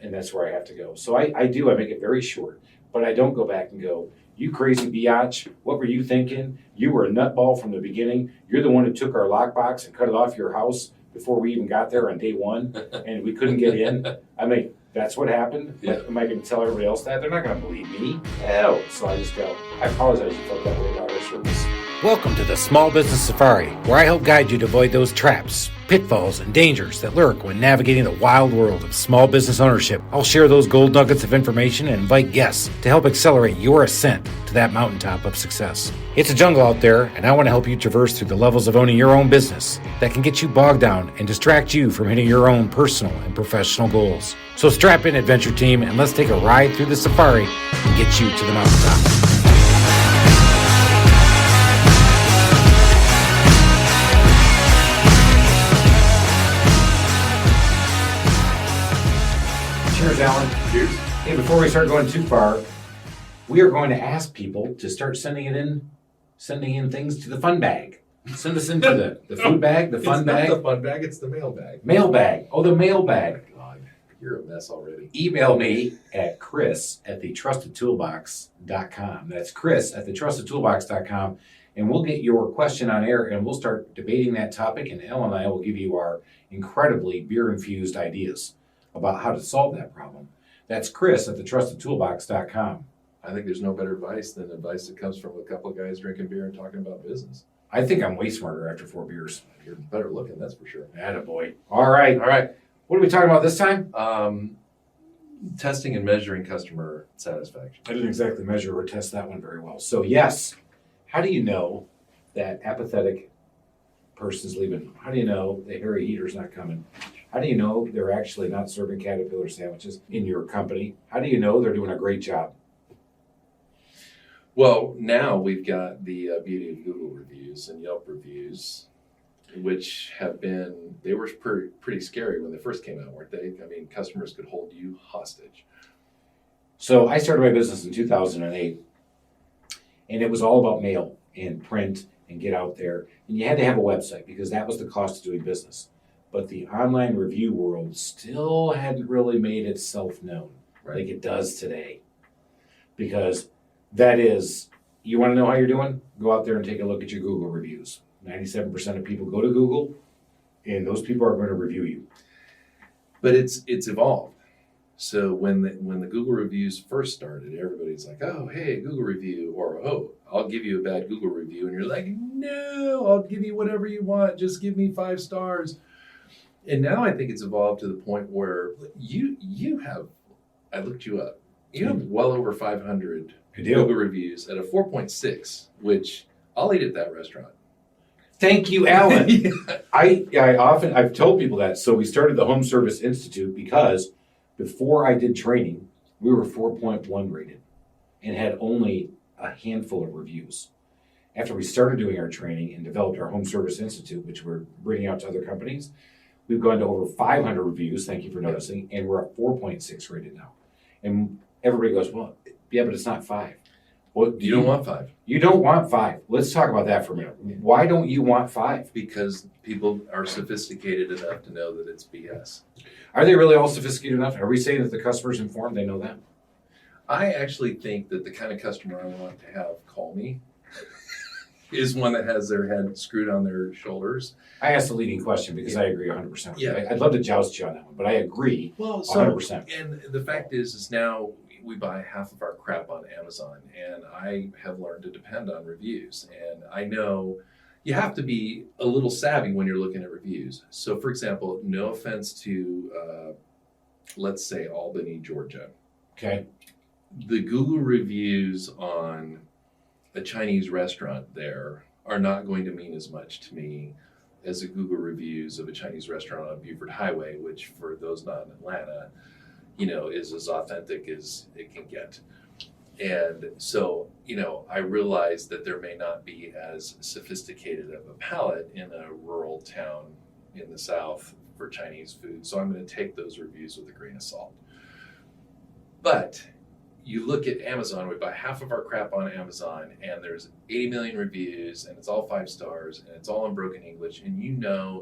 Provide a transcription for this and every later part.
and that's where I have to go. So I make it very short, but I don't go back and go, you crazy biatch, what were you thinking? You were a nutball from the beginning. You're the one who took our lockbox and cut it off your house before we even got there on day one, and we couldn't get in. I mean, that's what happened. Yeah. Am I going to tell everybody else that? They're not going to believe me. No. So I just go, I apologize you felt that way about our service. Welcome to the Small Business Safari, where I help guide you to avoid those traps, pitfalls, and dangers that lurk when navigating the wild world of small business ownership. I'll share those gold nuggets of information and invite guests to help accelerate your ascent to that mountaintop of success. It's a jungle out there, and I want to help you traverse through the levels of owning your own business that can get you bogged down and distract you from hitting your own personal and professional goals. So strap in, adventure team, and let's take a ride through the safari and get you to the mountaintop. Cheers, Alan. Cheers. Hey, before we start going too far, we are going to ask people to start sending in things to the fun bag. Send us into the food bag, the fun bag. It's not the fun bag, it's the mail bag. Mail bag. Oh, the mail bag. God, you're a mess already. Email me at chris@thetrustedtoolbox.com. That's chris@thetrustedtoolbox.com. And we'll get your question on air and we'll start debating that topic. And Ellen and I will give you our incredibly beer-infused ideas about how to solve that problem. That's chris@thetrustedtoolbox.com. I think there's no better advice than advice that comes from a couple of guys drinking beer and talking about business. I think I'm way smarter after 4 beers. You're better looking, that's for sure. Attaboy. All right. All right. What are we talking about this time? Testing and measuring customer satisfaction. I didn't exactly measure or test that one very well. So yes, how do you know that apathetic person's leaving? How do you know the Harry Heater's not coming? How do you know they're actually not serving Caterpillar sandwiches in your company? How do you know they're doing a great job? Well, now we've got the beauty of Google reviews and Yelp reviews, which they were pretty scary when they first came out, weren't they? I mean, customers could hold you hostage. So I started my business in 2008, and it was all about mail and print and get out there. And you had to have a website because that was the cost of doing business. But the online review world still hadn't really made itself known like it does today. Because that is, you want to know how you're doing? Go out there and take a look at your Google reviews. 97% of people go to Google, and those people are going to review you. But it's evolved. So when the Google reviews first started, everybody's like, oh, hey, Google review, or oh, I'll give you a bad Google review. And you're like, no, I'll give you whatever you want. Just give me 5 stars. And now I think it's evolved to the point where you have, I looked you up, you have well over 500 Google reviews at a 4.6, which I'll eat at that restaurant. Thank you, Alan. I've told people that. So we started the Home Service Institute because before I did training, we were 4.1 rated and had only a handful of reviews. After we started doing our training and developed our Home Service Institute, which we're bringing out to other companies, we've gone to over 500 reviews, thank you for noticing, and we're at 4.6 rated now. And everybody goes, well, yeah, but it's not 5. Well, You don't want 5. You don't want 5. Let's talk about that for a minute. Why don't you want 5? Because people are sophisticated enough to know that it's BS. Are they really all sophisticated enough? Are we saying that the customer's informed? They know that? I actually think that the kind of customer I want to have call me is one that has their head screwed on their shoulders. I asked the leading question because I agree 100% with you. Yeah. I'd love to joust you on that one, but I agree 100%. And the fact is now we buy half of our crap on Amazon, and I have learned to depend on reviews. And I know you have to be a little savvy when you're looking at reviews. So, for example, no offense to, let's say, Albany, Georgia. Okay. The Google reviews on a Chinese restaurant there are not going to mean as much to me as the Google reviews of a Chinese restaurant on Buford Highway, which for those not in Atlanta, is as authentic as it can get. And so, I realize that there may not be as sophisticated of a palate in a rural town in the South for Chinese food. So I'm going to take those reviews with a grain of salt. But you look at Amazon, we buy half of our crap on Amazon, and there's 80 million reviews, and it's all 5 stars, and it's all in broken English, and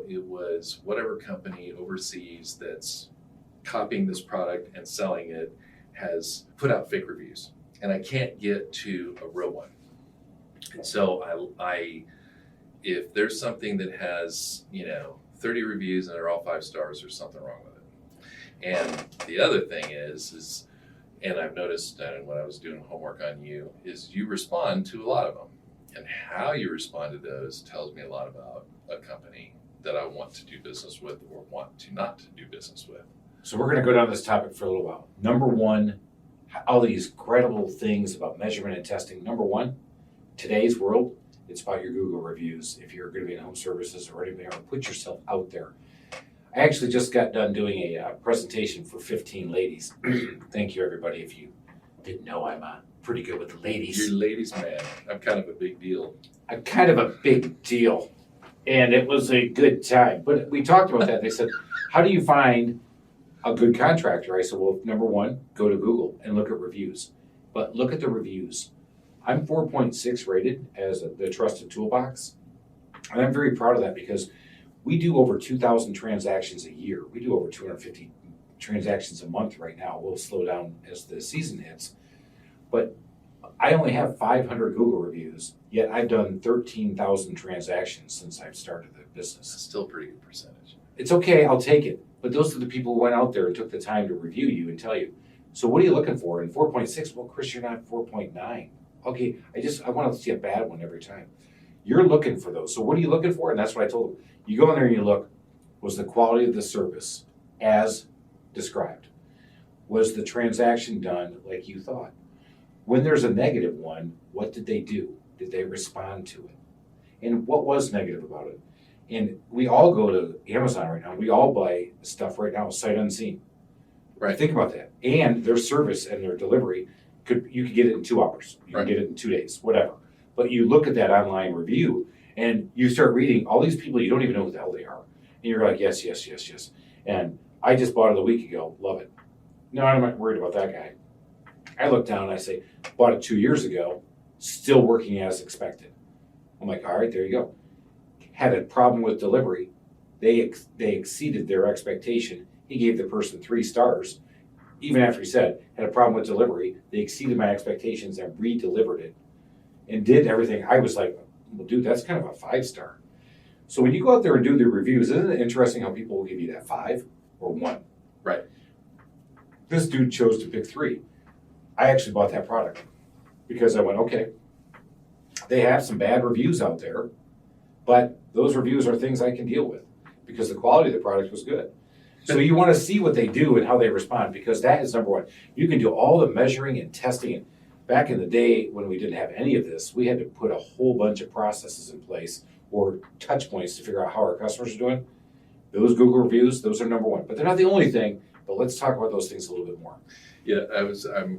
it was whatever company overseas that's copying this product and selling it has put out fake reviews, and I can't get to a real one. And so I if there's something that has 30 reviews and they're all 5 stars, there's something wrong with it. And the other thing is and I've noticed when I was doing homework on you, is you respond to a lot of them, and how you respond to those tells me a lot about a company that I want to do business with or want to not to do business with. So we're going to go down this topic for a little while. Number one, all these credible things about measurement and testing. Number one, today's world, it's about your Google reviews. If you're going to be in home services or anywhere, put yourself out there. I actually just got done doing a presentation for 15 ladies. Thank you, everybody. If you didn't know, I'm pretty good with the ladies. You're ladies, man. I'm kind of a big deal. I'm kind of a big deal. And it was a good time. But we talked about that. They said, how do you find a good contractor? I said, well, number one, go to Google and look at reviews. But look at the reviews. I'm 4.6 rated as the trusted toolbox. And I'm very proud of that because we do over 2,000 transactions a year. We do over 250 transactions a month right now. We'll slow down as the season hits. But I only have 500 Google reviews, yet I've done 13,000 transactions since I've started the business. That's still a pretty good percentage. It's okay, I'll take it. But those are the people who went out there and took the time to review you and tell you. So what are you looking for? In 4.6, well, Chris, you're not 4.9. Okay, I want to see a bad one every time. You're looking for those. So what are you looking for? And that's what I told them. You go in there and you look, was the quality of the service as described? Was the transaction done like you thought? When there's a negative one, what did they do? Did they respond to it? And what was negative about it? And we all go to Amazon right now. We all buy stuff right now, sight unseen. Right. Think about that. And their service and their delivery, you could get it in 2 hours. You can get it in 2 days, whatever. But you look at that online review and you start reading all these people, you don't even know who the hell they are. And you're like, yes, yes, yes, yes. And I just bought it a week ago. Love it. No, I'm not worried about that guy. I look down and I say, bought it 2 years ago, still working as expected. I'm like, all right, there you go. Had a problem with delivery. They exceeded their expectation. He gave the person 3 stars. Even after he said, had a problem with delivery, they exceeded my expectations and re-delivered it and did everything. I was like, well, dude, that's kind of a 5-star. So when you go out there and do the reviews, isn't it interesting how people will give you that 5 or 1? Right. This dude chose to pick 3. I actually bought that product because I went, okay, they have some bad reviews out there, but those reviews are things I can deal with because the quality of the product was good. So you want to see what they do and how they respond because that is number one. You can do all the measuring and testing. And back in the day when we didn't have any of this, we had to put a whole bunch of processes in place or touch points to figure out how our customers are doing. Those Google reviews, those are number one. But they're not the only thing. But let's talk about those things a little bit more. Yeah,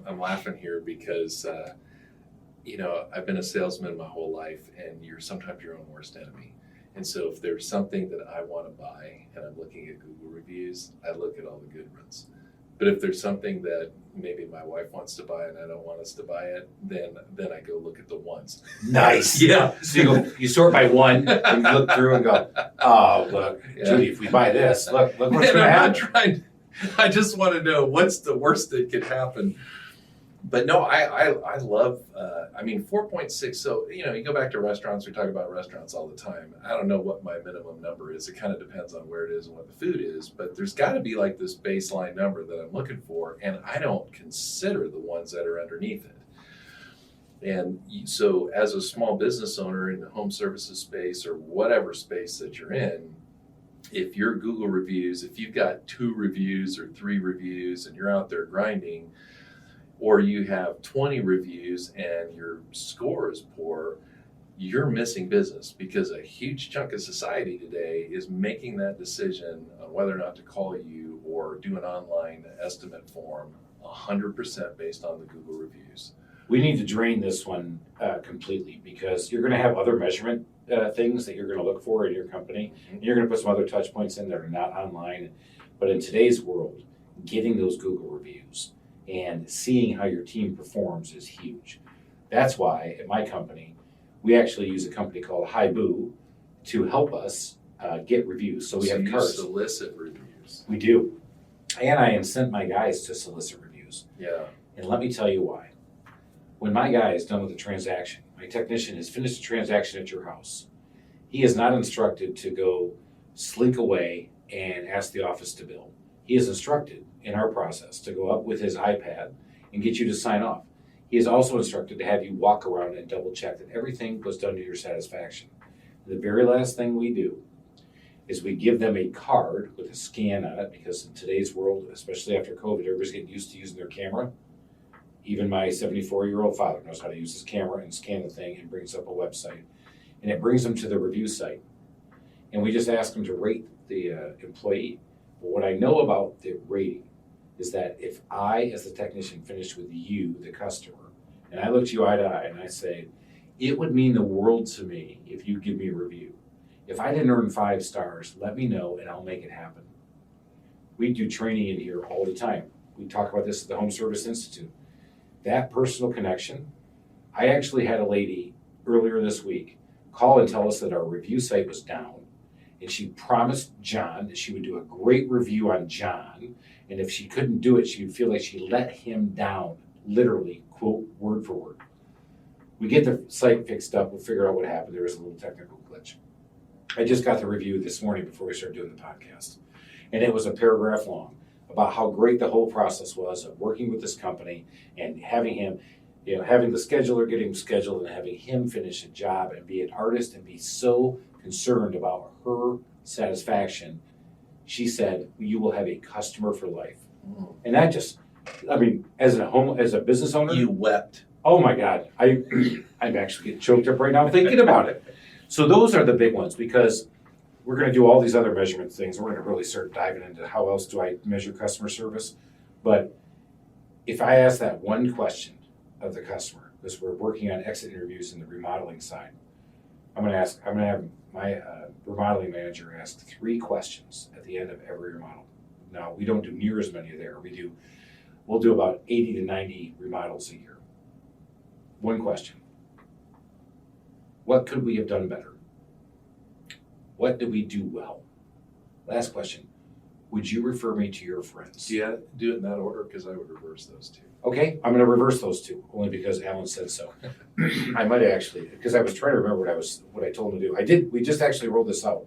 I'm laughing here because I've been a salesman my whole life, and you're sometimes your own worst enemy. And so if there's something that I want to buy and I'm looking at Google reviews, I look at all the good ones. But if there's something that maybe my wife wants to buy and I don't want us to buy it, then I go look at the ones. Nice. Yeah. So you sort by one and you look through and go, oh, look, yeah. Judy, if we buy this, look what's going to happen. I just want to know what's the worst that could happen. But no, I love, 4.6. So, you go back to restaurants, we talk about restaurants all the time. I don't know what my minimum number is. It kind of depends on where it is and what the food is, but there's got to be like this baseline number that I'm looking for. And I don't consider the ones that are underneath it. And so as a small business owner in the home services space or whatever space that you're in, if your Google reviews, if you've got 2 reviews or 3 reviews and you're out there grinding, or you have 20 reviews and your score is poor, you're missing business because a huge chunk of society today is making that decision on whether or not to call you or do an online estimate form 100% based on the Google reviews. We need to drain this one completely because you're going to have other measurement things that you're going to look for in your company. And you're going to put some other touch points in that are not online. But in today's world, getting those Google reviews and seeing how your team performs is huge. That's why at my company, we actually use a company called Haibu to help us get reviews. So we have cards. Solicit reviews. We do. And I incent my guys to solicit reviews. Yeah. And let me tell you why. When my guy is done with the transaction, my technician has finished the transaction at your house, he is not instructed to go slink away and ask the office to bill. He is instructed in our process to go up with his iPad and get you to sign off. He is also instructed to have you walk around and double check that everything was done to your satisfaction. The very last thing we do is we give them a card with a scan on it, because in today's world, especially after COVID, everybody's getting used to using their camera. Even my 74-year-old father knows how to use his camera and scan the thing and brings up a website. And it brings them to the review site. And we just ask them to rate the employee. But what I know about the rating is that if I, as the technician, finished with you, the customer, and I look to you eye to eye and I say, it would mean the world to me if you give me a review. If I didn't earn 5 stars, let me know and I'll make it happen. We do training in here all the time. We talk about this at the Home Service Institute. That personal connection. I actually had a lady earlier this week call and tell us that our review site was down, and she promised John that she would do a great review on John, and if she couldn't do it, she would feel like she let him down, literally, quote, word for word. We get the site fixed up, we'll figure out what happened. There was a little technical glitch. I just got the review this morning before we started doing the podcast, and it was a paragraph long about how great the whole process was of working with this company and having him, having the scheduler get him scheduled and having him finish a job and be an artist and be so concerned about her satisfaction. She said, you will have a customer for life. And that just, as a business owner. You wept. Oh my God. I'm actually getting choked up right now thinking about it. So those are the big ones, because we're going to do all these other measurement things. We're going to really start diving into how else do I measure customer service. But if I ask that one question of the customer, because we're working on exit interviews in the remodeling side, I'm going to have my remodeling manager ask 3 questions at the end of every remodel. Now, we don't do near as many there. We'll do about 80 to 90 remodels a year. One question. What could we have done better? What did we do well? Last question. Would you refer me to your friends? Yeah, do it in that order, because I would reverse those 2. Okay, I'm going to reverse those 2, only because Alan said so. I might actually, because I was trying to remember what I told him to do. We just actually rolled this out.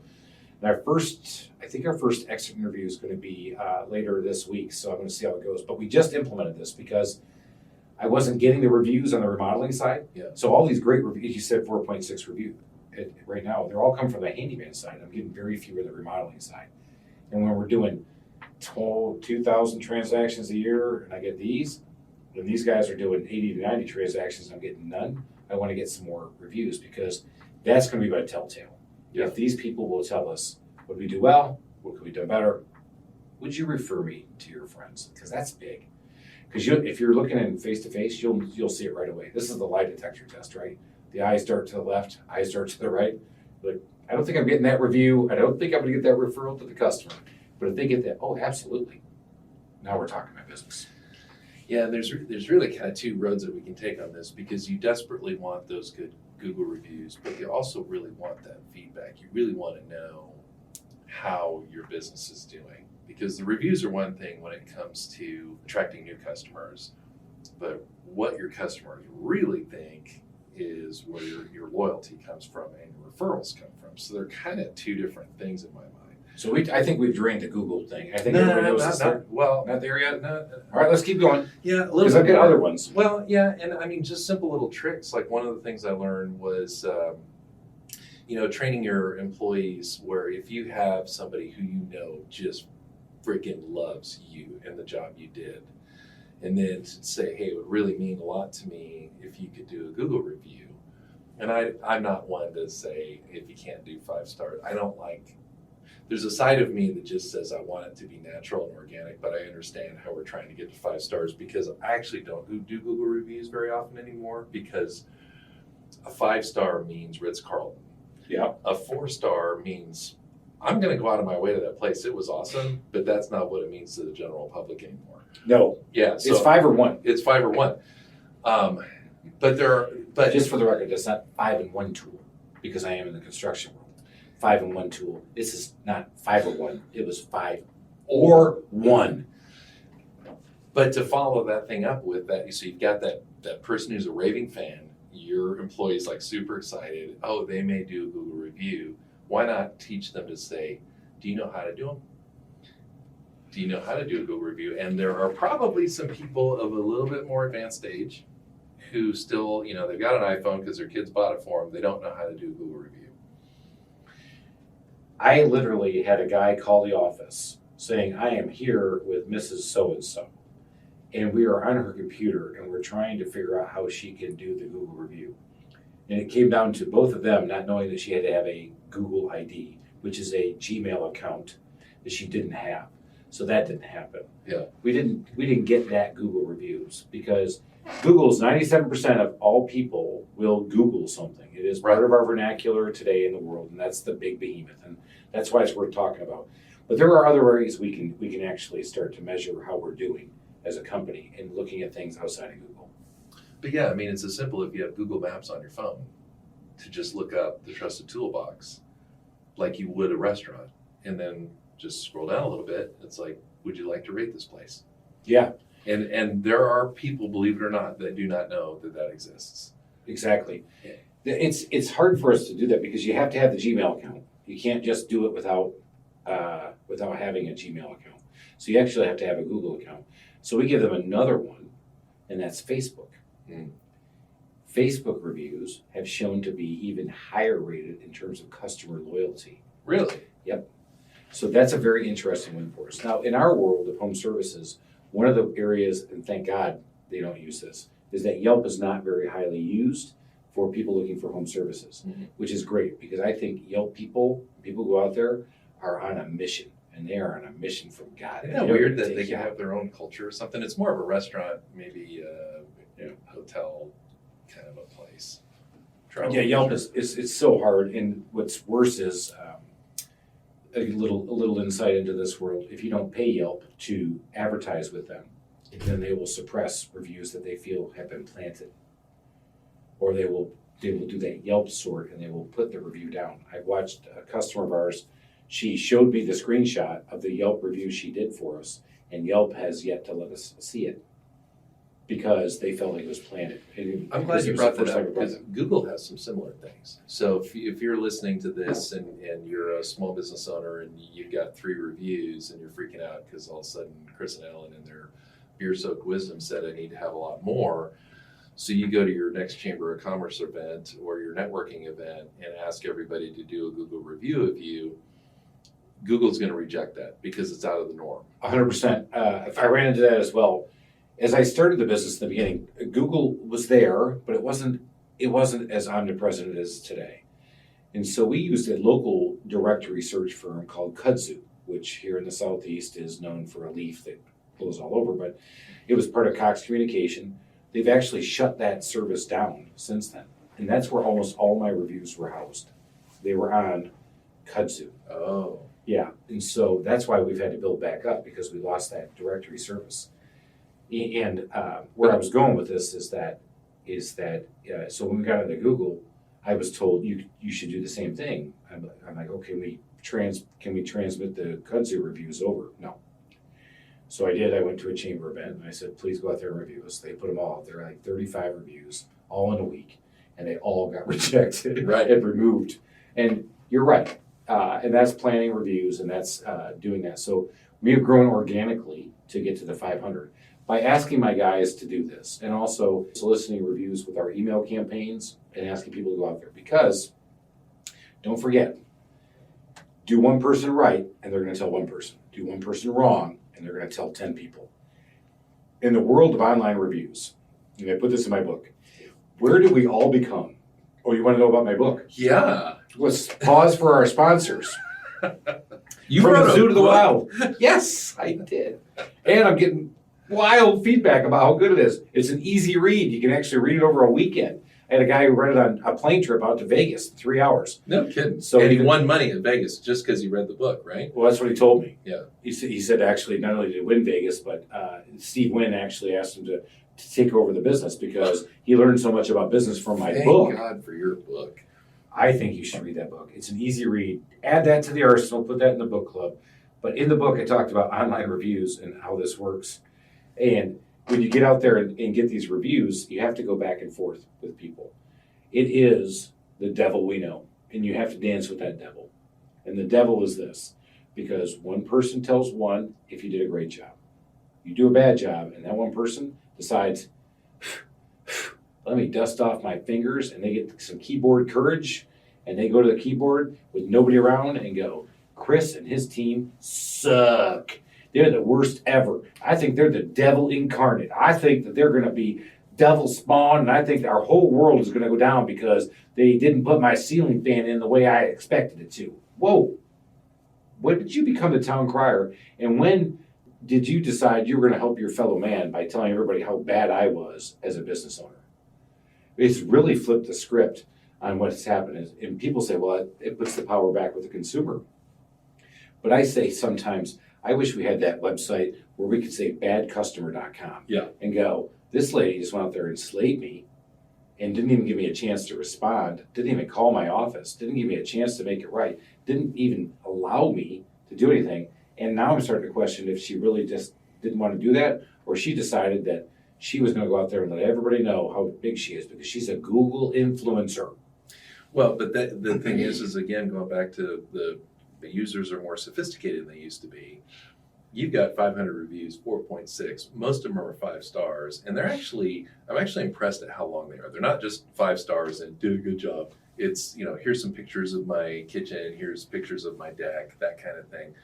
And I think our first exit interview is going to be later this week, so I'm going to see how it goes. But we just implemented this because I wasn't getting the reviews on the remodeling side. Yeah. So all these great reviews, you said 4.6 review. Right now, they're all come from the handyman side. I'm getting very few of the remodeling side. And when we're doing 2,000 transactions a year, and I get these, when these guys are doing 80 to 90 transactions, I'm getting none. I want to get some more reviews, because that's going to be my telltale. Yeah. If these people will tell us what we do well, what could we do better, would you refer me to your friends? Because that's big. Because if you're looking at face to face, you'll see it right away. This is the lie detector test, right? The eyes dart to the left, eyes dart to the right. Like, I don't think I'm getting that review. I don't think I'm going to get that referral to the customer. But if they get that, oh, absolutely. Now we're talking about business. Yeah, and there's really kind of 2 roads that we can take on this, because you desperately want those good Google reviews, but you also really want that feedback. You really want to know how your business is doing, because the reviews are one thing when it comes to attracting new customers, but what your customers really think is where your loyalty comes from and your referrals come from. So they're kind of 2 different things in my mind. So I think we've drained the Google thing. I think everybody knows this. Not there yet? All right, let's keep going. Yeah, a little because I've got other ones. Well, yeah, and just simple little tricks. Like, one of the things I learned was, training your employees, where if you have somebody who just freaking loves you and the job you did, and then to say, hey, it would really mean a lot to me if you could do a Google review. And I'm not one to say, if you can't do 5 stars, there's a side of me that just says I want it to be natural and organic, but I understand how we're trying to get to 5 stars, because I actually don't do Google reviews very often anymore, because a 5-star means Ritz-Carlton. Yeah. A 4-star means I'm going to go out of my way to that place. It was awesome, but that's not what it means to the general public anymore. No. Yeah. So it's 5 or 1. It's 5 or 1. But just for the record, that's not 5 and 1 tool, because I am in the construction world. 5 and 1 tool. This is not 5 or 1. It was 5 or 1. But to follow that thing up with that, so you've got that person who's a raving fan, your employee's like super excited. Oh, they may do a Google review. Why not teach them to say, do you know how to do them? Do you know how to do a Google review? And there are probably some people of a little bit more advanced age who still, they've got an iPhone because their kids bought it for them. They don't know how to do a Google review. I literally had a guy call the office saying, I am here with Mrs. So-and-so. And we are on her computer and we're trying to figure out how she can do the Google review. And it came down to both of them not knowing that she had to have a Google ID, which is a Gmail account that she didn't have. So that didn't happen. Yeah. We didn't get that Google reviews because Google's 97% of all people will Google something. It is part of our vernacular today in the world, and that's the big behemoth, and that's why it's worth talking about. But there are other areas we can actually start to measure how we're doing as a company and looking at things outside of Google. But yeah, I mean, it's as simple if you have Google Maps on your phone to just look up the Trusted Toolbox like you would a restaurant, and then just scroll down a little bit. It's like, would you like to rate this place? Yeah. And there are people, believe it or not, that do not know that exists. Exactly. It's hard for us to do that because you have to have the Gmail account. You can't just do it without having a Gmail account. So you actually have to have a Google account. So we give them another one, and that's Facebook. Mm. Facebook reviews have shown to be even higher rated in terms of customer loyalty. Really? Yep. So that's a very interesting one for us. Now, in our world of home services, one of the areas, and thank God they don't use this, is that Yelp is not very highly used for people looking for home services, which is great because I think Yelp people go out there, are on a mission, and they are on a mission from God. Isn't that weird that they can have their own culture or something? It's more of a restaurant, maybe hotel kind of a place. Yeah, Yelp is so hard, and what's worse is a little insight into this world. If you don't pay Yelp to advertise with them, then they will suppress reviews that they feel have been planted, or they will do that Yelp sort and they will put the review down. I watched a customer of ours. She showed me the screenshot of the Yelp review she did for us, and Yelp has yet to let us see it because they felt like it was planted. I'm glad you brought that up because Google has some similar things. So if you're listening to this and you're a small business owner and you've got 3 reviews and you're freaking out because all of a sudden Chris and Ellen in their beer-soaked wisdom said I need to have a lot more. So you go to your next Chamber of Commerce event or your networking event and ask everybody to do a Google review of you, Google's going to reject that because it's out of the norm. 100%. If I ran into that as well. As I started the business in the beginning, Google was there, but it wasn't as omnipresent as it is today. And so we used a local directory search firm called Kudzu, which here in the Southeast is known for a leaf that blows all over, but it was part of Cox Communication. They've actually shut that service down since then. And that's where almost all my reviews were housed. They were on Kudzu. Oh. Yeah, and so that's why we've had to build back up because we lost that directory service. And where I was going with this is that so when we got into Google, I was told you should do the same thing. I'm like, okay, can we transmit the Kudzu reviews over? No. So I did. I went to a chamber event and I said, please go out there and review us. They put them all out there, like 35 reviews, all in a week, and they all got rejected and removed. And you're right. And that's planning reviews, and that's doing that. So we have grown organically to get to the 500 by asking my guys to do this, and also soliciting reviews with our email campaigns and asking people to go out there. Because don't forget, do one person right, and they're going to tell one person. Do one person wrong, and they're going to tell 10 people. In the world of online reviews, and I put this in my book, where do we all become? Oh, you want to know about my book? Yeah. Let's pause for our sponsors. You From wrote the Zoo to the book? Wild. Yes, I did. And I'm getting wild feedback about how good it is. It's an easy read. You can actually read it over a weekend. I had a guy who read it on a plane trip out to Vegas, 3 hours. No kidding. So and he won money in Vegas just because he read the book, right? Well, that's what he told me. Yeah. He said actually not only did he win Vegas, but Steve Wynn actually asked him to take over the business because he learned so much about business from my book. Thank God for your book. I think you should read that book. It's an easy read. Add that to the arsenal, put that in the book club. But in the book, I talked about online reviews and how this works. And when you get out there and get these reviews, you have to go back and forth with people. It is the devil we know, and you have to dance with that devil. And the devil is this, because one person tells one if you did a great job. You do a bad job, and that one person decides, let me dust off my fingers, and they get some keyboard courage, and they go to the keyboard with nobody around and go, Chris and his team suck. They're the worst ever. I think they're the devil incarnate. I think that they're going to be devil spawn, and I think our whole world is going to go down because they didn't put my ceiling fan in the way I expected it to. Whoa. When did you become the town crier? And when did you decide you were going to help your fellow man by telling everybody how bad I was as a business owner? It's really flipped the script on what's happened. And people say, well, it puts the power back with the consumer. But I say sometimes, I wish we had that website where we could say badcustomer.com and go, this lady just went out there and slayed me and didn't even give me a chance to respond, didn't even call my office, didn't give me a chance to make it right, didn't even allow me to do anything. And now I'm starting to question if she really just didn't want to do that, or she decided that she was going to go out there and let everybody know how big she is because she's a Google influencer. Well, but the thing is again, going back to the users are more sophisticated than they used to be. You've got 500 reviews, 4.6. Most of them are 5 stars, and I'm actually impressed at how long they are. They're not just 5 stars and did a good job. It's, here's some pictures of my kitchen, here's pictures of my deck, that kind of thing.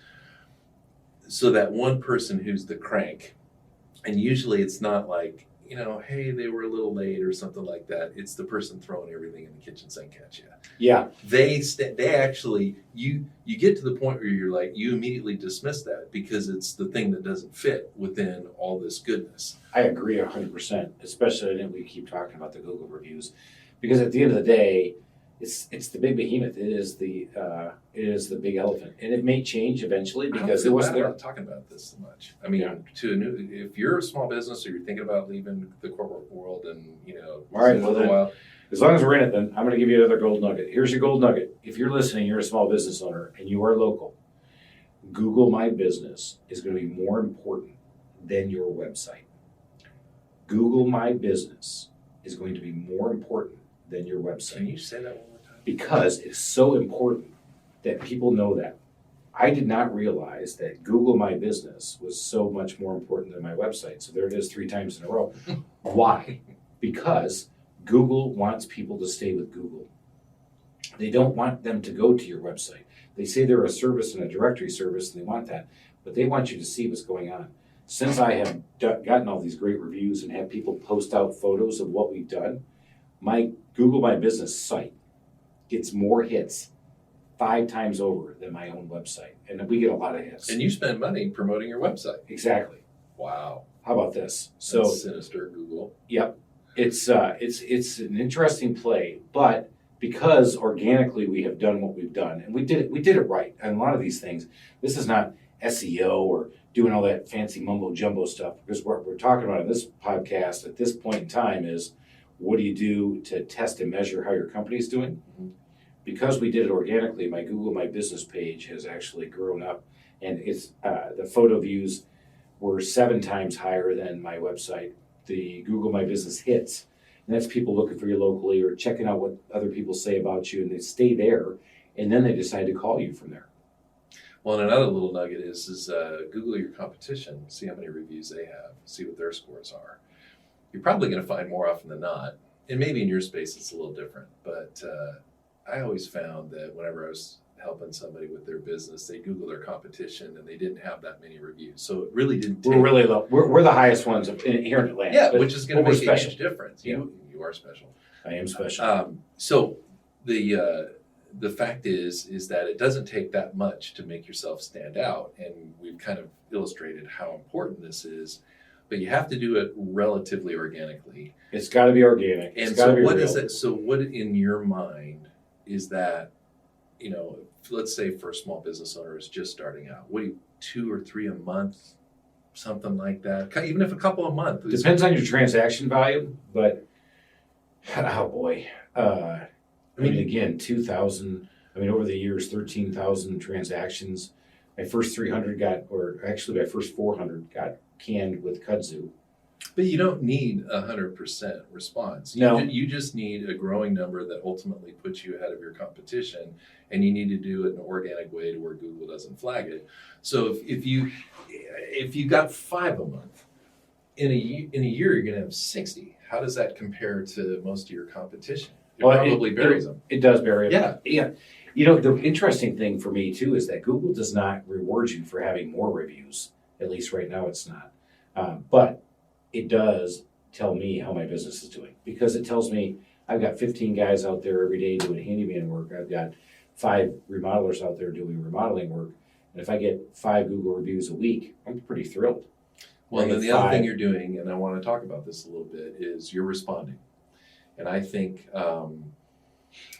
So that one person who's the crank, and usually it's not like, hey, they were a little late or something like that. It's the person throwing everything in the kitchen sink at you. Yeah. They actually, you get to the point where you're like, you immediately dismiss that because it's the thing that doesn't fit within all this goodness. I agree 100%, especially when we keep talking about the Google reviews, because at the end of the day, it's the big behemoth. It is the big elephant, and it may change eventually because it wasn't there. I'm not talking about this so much. I mean, if you're a small business or you're thinking about leaving the corporate world and all right, well then, as long as we're in it, then I'm going to give you another gold nugget. Here's your gold nugget. If you're listening, you're a small business owner and you are local. Google My Business is going to be more important than your website. Google My Business is going to be more important than your website. Can you say that one more time? Because it's so important that people know that. I did not realize that Google My Business was so much more important than my website. So there it is 3 times in a row. Why? Because Google wants people to stay with Google. They don't want them to go to your website. They say they're a service and a directory service, and they want that, but they want you to see what's going on. Since I have gotten all these great reviews and have people post out photos of what we've done, my Google My Business site gets more hits 5 times over than my own website, and we get a lot of hits. And you spend money promoting your website. Exactly. Wow. How about this? So that's sinister, Google. Yep. It's an interesting play, but because organically we have done what we've done, and we did it right. And a lot of these things, this is not SEO or doing all that fancy mumbo jumbo stuff, because what we're talking about in this podcast at this point in time is, what do you do to test and measure how your company's doing? Mm-hmm. Because we did it organically, my Google My Business page has actually grown up, and it's the photo views were 7 times higher than my website. The Google My Business hits, and that's people looking for you locally or checking out what other people say about you, and they stay there, and then they decide to call you from there. Well, and another little nugget is Google your competition, see how many reviews they have, see what their scores are. You're probably going to find more often than not, and maybe in your space it's a little different, but I always found that whenever I was helping somebody with their business, they Google their competition and they didn't have that many reviews. So it really didn't take... We're really low. We're the highest ones here in Atlanta. Yeah, which is going to make a huge difference. Yeah. You are special. I am special. So the fact is that it doesn't take that much to make yourself stand out, and we've kind of illustrated how important this is, but you have to do it relatively organically. It's got to be organic. And so what is it? So what in your mind is that, let's say for a small business owner is just starting out, what do you, 2 or 3 a month, something like that? Even if a couple a month. Depends on your transaction volume, but oh boy. Again, 2,000, over the years, 13,000 transactions. My first 300 my first 400 got canned with kudzu. But you don't need 100% response. No. You just need a growing number that ultimately puts you ahead of your competition, and you need to do it in an organic way to where Google doesn't flag it. So if you got 5 a month, in a year you're going to have 60. How does that compare to most of your competition? It probably varies them. It does vary. Yeah. Yeah. You know, the interesting thing for me too is that Google does not reward you for having more reviews. At least right now it's not. But it does tell me how my business is doing, because it tells me I've got 15 guys out there every day doing handyman work. I've got 5 remodelers out there doing remodeling work. And if I get 5 Google reviews a week, I'm pretty thrilled. Well, then the other thing you're doing, and I want to talk about this a little bit, is you're responding. And I think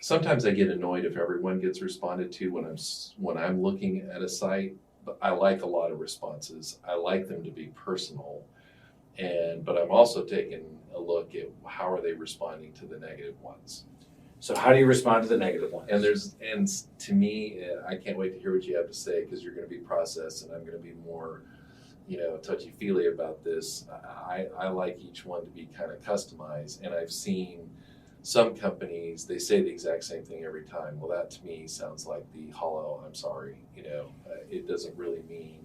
sometimes I get annoyed if everyone gets responded to when I'm looking at a site. But I like a lot of responses. I like them to be personal, but I'm also taking a look at how are they responding to the negative ones. So how do you respond to the negative ones? And to me, I can't wait to hear what you have to say, because you're going to be processed, and I'm going to be more, touchy-feely about this. I like each one to be kind of customized, and I've seen some companies, they say the exact same thing every time. Well, that to me sounds like the hollow, I'm sorry, it doesn't really mean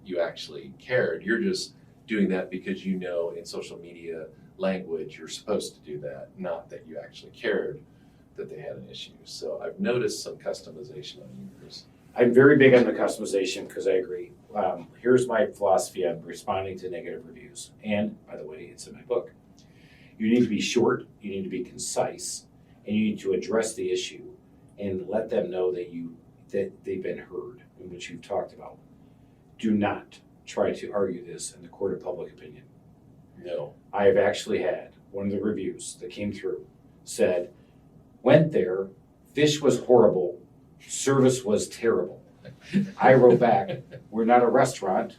you actually cared. You're just doing that because in social media language, you're supposed to do that, not that you actually cared that they had an issue. So I've noticed some customization on yours. I'm very big on the customization because I agree. Here's my philosophy on responding to negative reviews. And by the way, it's in my book. You need to be short, you need to be concise, and you need to address the issue and let them know that they've been heard in what you've talked about. Do not try to argue this in the court of public opinion. No. I have actually had one of the reviews that came through said, went there, fish was horrible, service was terrible. I wrote back, we're not a restaurant,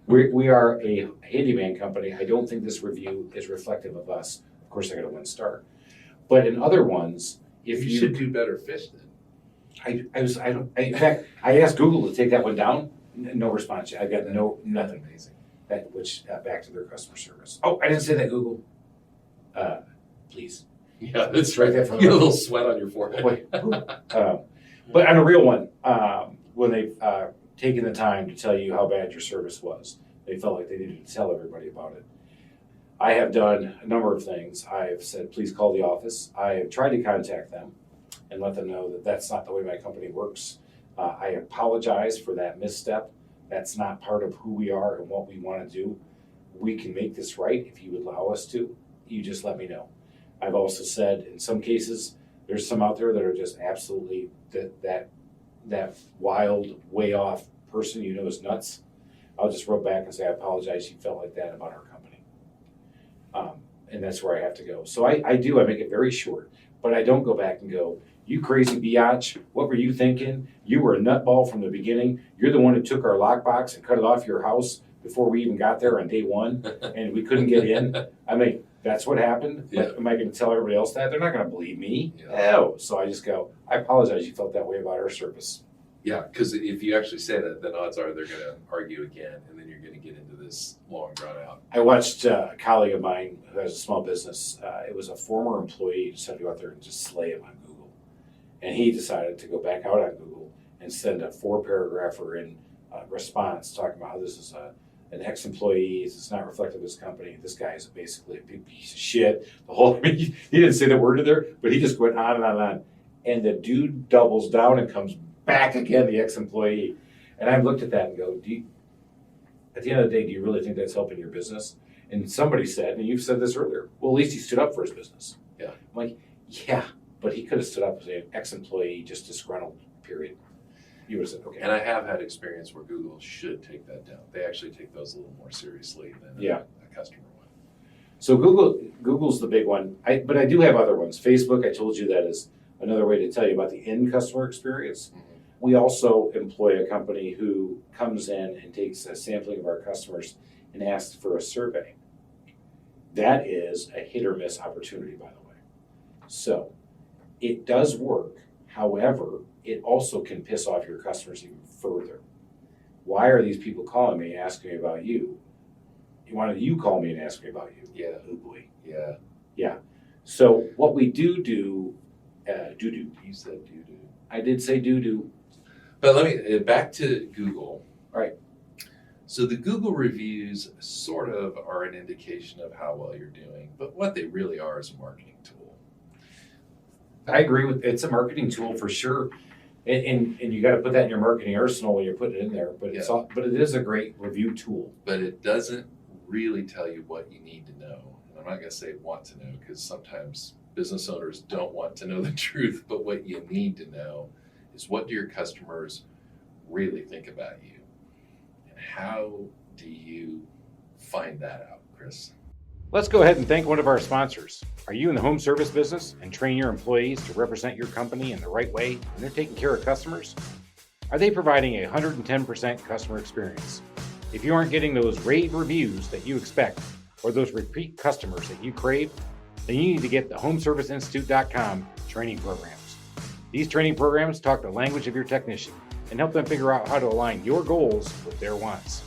we are a handyman company. I don't think this review is reflective of us. Of course, I got a 1 star. But in other ones, if you should do better fish then. in fact, I asked Google to take that one down. No response. I got nothing. Amazing. Back to their customer service. Oh, I didn't say that, Google. Please. Yeah, that's Right right. there from You get a little sweat on your forehead. Wait. But on a real one, when they've taken the time to tell you how bad your service was, they felt like they needed to tell everybody about it. I have done a number of things. I have said, please call the office. I have tried to contact them and let them know that that's not the way my company works. I apologize for that misstep. That's not part of who we are and what we want to do. We can make this right if you would allow us to. You just let me know. I've also said in some cases, there's some out there that are just absolutely that wild, way off person is nuts. I'll just wrote back and say, I apologize, you felt like that about our company. And that's where I have to go. So I make it very short, but I don't go back and go, you crazy biatch, what were you thinking? You were a nutball from the beginning. You're the one who took our lockbox and cut it off your house before we even got there on day 1, and we couldn't get in. I mean, that's what happened. Yeah. Am I going to tell everybody else that? They're not going to believe me. Yeah. No. So I just go, I apologize you felt that way about our service. Yeah, because if you actually say that, then odds are they're going to argue again, and then you're going to get into this long drawn out. I watched a colleague of mine who has a small business. It was a former employee who decided to go out there and just slay him on Google. And he decided to go back out on Google and send a 4-paragraph response talking about how this is an ex-employee, it's not reflective of his company. This guy is basically a big piece of shit. He didn't say the word in there, but he just went on and on and on. And the dude doubles down and comes back again, the ex-employee. And I've looked at that and go, at the end of the day, do you really think that's helping your business? And somebody said, and you've said this earlier, well, at least he stood up for his business. Yeah. I'm like, yeah, but he could have stood up as an ex-employee, just disgruntled, period. You would have said, okay. And I have had experience where Google should take that down. They actually take those a little more seriously than a customer one. So Google's the big one. But I do have other ones. Facebook, I told you, that is another way to tell you about the end customer experience. Mm-hmm. We also employ a company who comes in and takes a sampling of our customers and asks for a survey. That is a hit or miss opportunity, by the way. So it does work. However, it also can piss off your customers even further. why are these people calling me asking me about you? Why don't you call me and ask me about you? Yeah. Oh boy. Yeah. Yeah. So what we do, You said do. I did say do. But let me, back to Google. Right. So the Google reviews sort of are an indication of how well you're doing, but what they really are is a marketing tool. I agree with, it's a marketing tool for sure. And you got to put that in your marketing arsenal when you're putting it in there, but but it is a great review tool. But it doesn't really tell you what you need to know. And I'm not going to say want to know, because sometimes business owners don't want to know the truth, but what you need to know is, what do your customers really think about you? And how do you find that out, Chris? Let's go ahead and thank one of our sponsors. Are you in the home service business and train your employees to represent your company in the right way when they're taking care of customers? Are they providing a 110% customer experience? If you aren't getting those rave reviews that you expect, or those repeat customers that you crave, then you need to get the HomeServiceInstitute.com training programs. These training programs talk the language of your technician and help them figure out how to align your goals with their wants.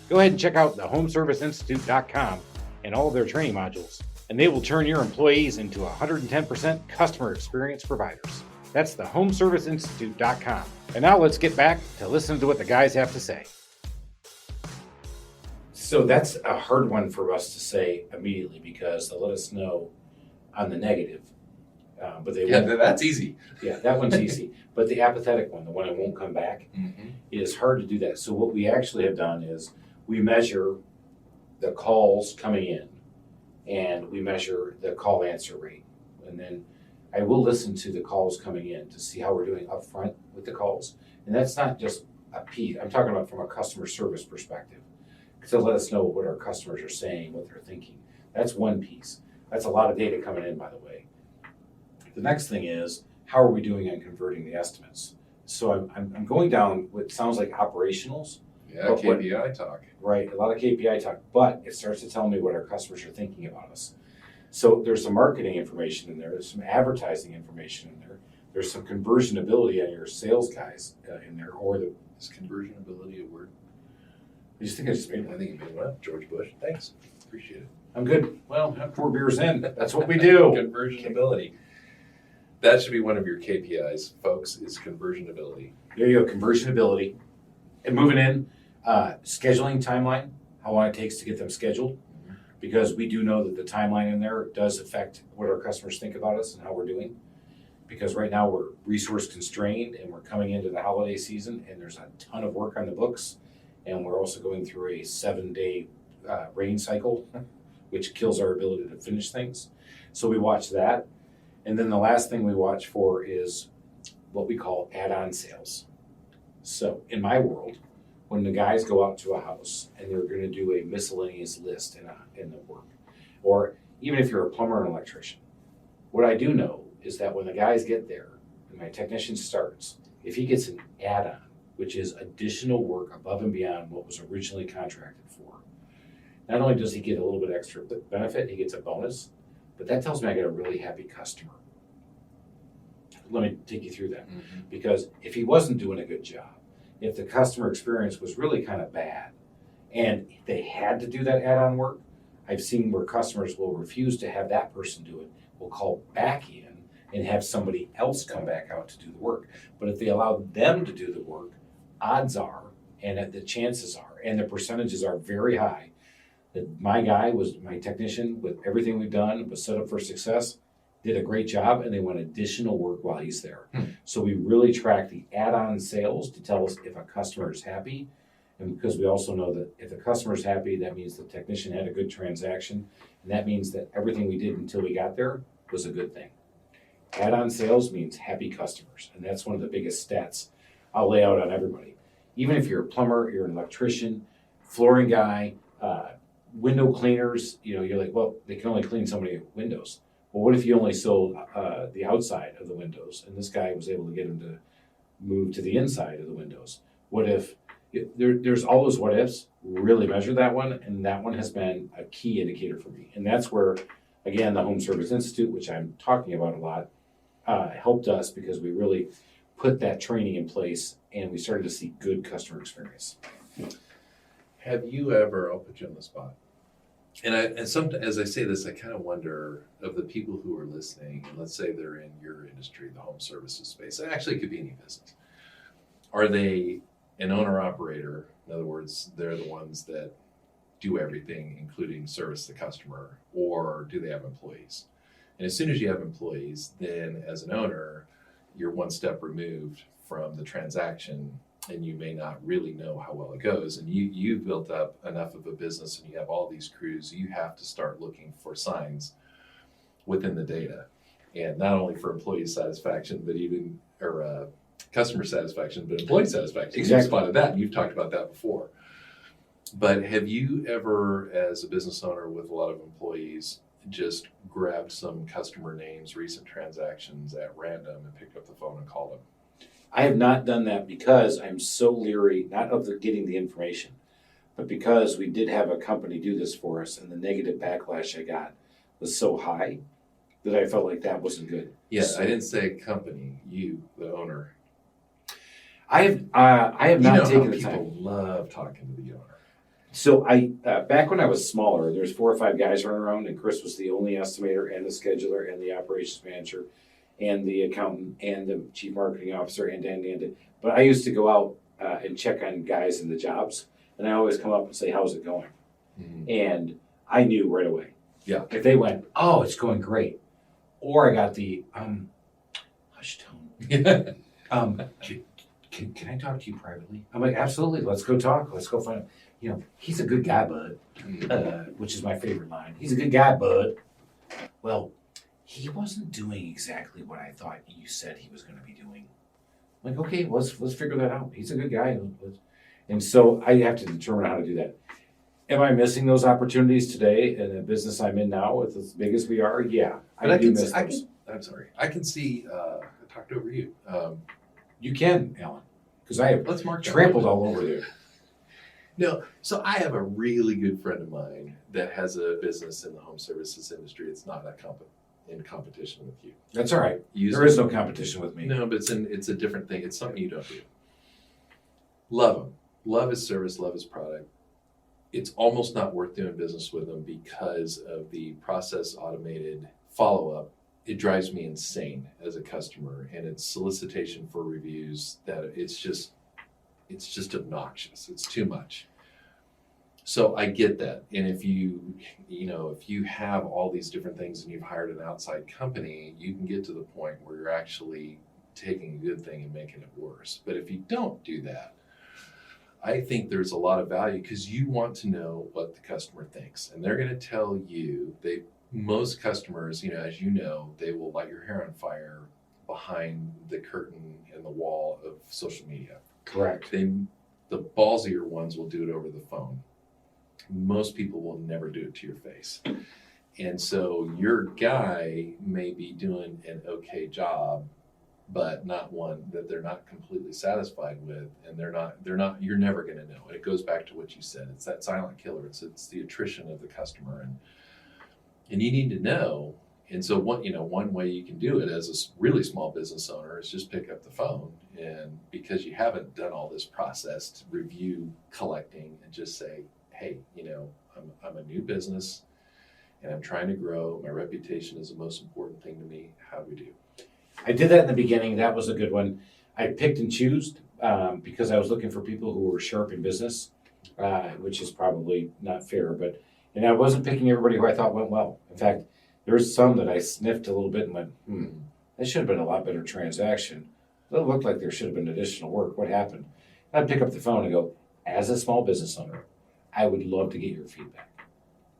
Go ahead and check out the HomeServiceInstitute.com and all of their training modules, and they will turn your employees into 110% customer experience providers. That's the HomeServiceInstitute.com. And now let's get back to listening to what the guys have to say. So that's a hard one for us to say immediately, because they'll let us know on the negative. But they won't. That's easy. Yeah, that one's easy. But the apathetic one, the one that won't come back, it is hard to do that. So what we actually have done is we measure the calls coming in, and we measure the call answer rate. And then I will listen to the calls coming in to see how we're doing up front with the calls. And that's not just a piece. I'm talking about from a customer service perspective, to let us know what our customers are saying, what they're thinking. That's one piece. That's a lot of data coming in, by the way. The next thing is, how are we doing on converting the estimates? So I'm going down what sounds like operationals. Yeah, KPI talk. Right, a lot of KPI talk, but it starts to tell me what our customers are thinking about us. So there's some marketing information in there, there's some advertising information in there, there's some conversion ability on your sales guys in there, or the... Is conversion ability a word? I just think I just made one. I think you made one up, George Bush. Thanks, appreciate it. I'm good. Well, have 4 beers in. That's what we do. Conversion ability. That should be one of your KPIs, folks, is conversion ability. There you go, conversion ability. And moving in, scheduling timeline, how long it takes to get them scheduled. Because we do know that the timeline in there does affect what our customers think about us and how we're doing. Because right now we're resource constrained and we're coming into the holiday season and there's a ton of work on the books. And we're also going through a 7-day rain cycle, which kills our ability to finish things. So we watch that. And then the last thing we watch for is what we call add-on sales. So in my world, when the guys go out to a house and they're going to do a miscellaneous list in the work, or even if you're a plumber and electrician, what I do know is that when the guys get there and my technician starts, if he gets an add-on, which is additional work above and beyond what was originally contracted for, not only does he get a little bit extra benefit, he gets a bonus, but that tells me I got a really happy customer. Let me take you through that. Because if he wasn't doing a good job, if the customer experience was really kind of bad, and they had to do that add-on work, I've seen where customers will refuse to have that person do it, will call back in and have somebody else come back out to do the work. But if they allow them to do the work, odds are, and the chances are, and the percentages are very high, that my guy was my technician with everything we've done, was set up for success, did a great job, and they want additional work while he's there. So we really track the add-on sales to tell us if a customer is happy. And because we also know that if the customer is happy, that means the technician had a good transaction. And that means that everything we did until we got there was a good thing. Add-on sales means happy customers. And that's one of the biggest stats I'll lay out on everybody. Even if you're a plumber, you're an electrician, flooring guy, window cleaners, you're like, well, they can only clean so many windows. Well, what if you only sold the outside of the windows, and this guy was able to get him to move to the inside of the windows? What if there's all those what ifs? Really measure that one, and that one has been a key indicator for me. And that's where, again, the Home Service Institute, which I'm talking about a lot, helped us because we really put that training in place, and we started to see good customer experience. Have you ever, I'll put you on the spot. As I say this, I kind of wonder of the people who are listening, and let's say they're in your industry, the home services space. It actually could be any business. Are they an owner operator? In other words, they're the ones that do everything, including service the customer, or do they have employees? And as soon as you have employees, then as an owner, you're one step removed from the transaction, and you may not really know how well it goes. And you've built up enough of a business and you have all these crews, you have to start looking for signs within the data. And not only for employee satisfaction, but even, or customer satisfaction, but employee satisfaction. Exactly. You've spotted that. You've talked about that before. But have you ever, as a business owner with a lot of employees, just grabbed some customer names, recent transactions at random, and picked up the phone and called them? I have not done that because I'm so leery, not of getting the information, but because we did have a company do this for us, and the negative backlash I got was so high that I felt like that wasn't good. Yeah, So, I didn't say company, you, the owner. I have not taken the time. People love talking to the owner. So back when I was smaller, there's 4 or 5 guys running around, and Chris was the only estimator and the scheduler and the operations manager and the accountant and the chief marketing officer and Dan. But I used to go out and check on guys in the jobs, and I always come up and say, "How's it going?" Mm-hmm. And I knew right away. Yeah. If they went, "Oh, it's going great," or I got the hush tone. Can I talk to you privately? I'm like, absolutely. Let's go talk. Let's go find. He's a good guy, bud. Which is my favorite line. He's a good guy, bud. Well, he wasn't doing exactly what I thought you said he was going to be doing. I'm like, okay, let's figure that out. He's a good guy, and so I have to determine how to do that. Am I missing those opportunities today in the business I'm in now, with as big as we are? Yeah, I do miss those. I'm sorry. I can see. I talked over you. You can, Alan, because I have Let's mark that trampled one. all over there. No, so I have a really good friend of mine that has a business in the home services industry. It's not in competition with you. That's all right. Use There is no competition with me. No, but it's a different thing. It's something you don't do. Love them. Love his service. Love his product. It's almost not worth doing business with them because of the process automated follow-up. It drives me insane as a customer, and it's solicitation for reviews that it's just obnoxious. It's too much. So I get that. And if you have all these different things and you've hired an outside company, you can get to the point where you're actually taking a good thing and making it worse. But if you don't do that, I think there's a lot of value because you want to know what the customer thinks. And they're going to tell you, most customers, as you know, they will light your hair on fire behind the curtain and the wall of social media. Correct. The ballsier ones will do it over the phone. Most people will never do it to your face. And so your guy may be doing an okay job, but not one that they're not completely satisfied with, and you're never going to know. And it goes back to what you said. It's that silent killer. It's the attrition of the customer, and you need to know. And so one way you can do it as a really small business owner is just pick up the phone, and because you haven't done all this processed review collecting, and just say, hey, I'm a new business and I'm trying to grow. My reputation is the most important thing to me. How do we do? I did that in the beginning. That was a good one. I picked and chose because I was looking for people who were sharp in business, which is probably not fair, and I wasn't picking everybody who I thought went well. In fact, there's some that I sniffed a little bit and went, that should have been a lot better transaction. It looked like there should have been additional work. What happened? I'd pick up the phone and go, as a small business owner, I would love to get your feedback.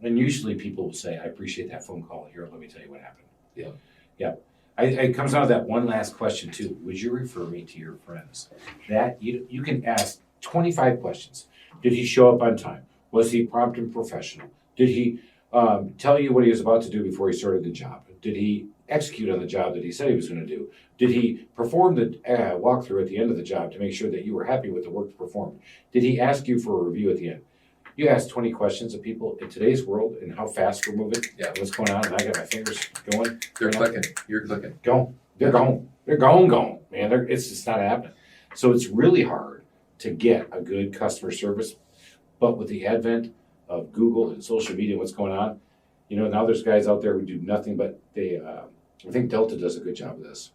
And usually people will say, I appreciate that phone call. Here, let me tell you what happened. Yeah. It comes down to that one last question too. Would you refer me to your friends? That you can ask 25 questions. Did he show up on time? Was he prompt and professional? Did he tell you what he was about to do before he started the job? Did he execute on the job that he said he was going to do? Did he perform the walkthrough at the end of the job to make sure that you were happy with the work performed? Did he ask you for a review at the end? You ask 20 questions of people in today's world and how fast we're moving. Yeah. What's going on? And I got my fingers going. They're clicking. You're clicking. Go. They're gone. They're gone, man. It's just not happening. So it's really hard to get a good customer service. But with the advent of Google and social media, what's going on, now there's guys out there who do nothing but I think Delta does a good job of this.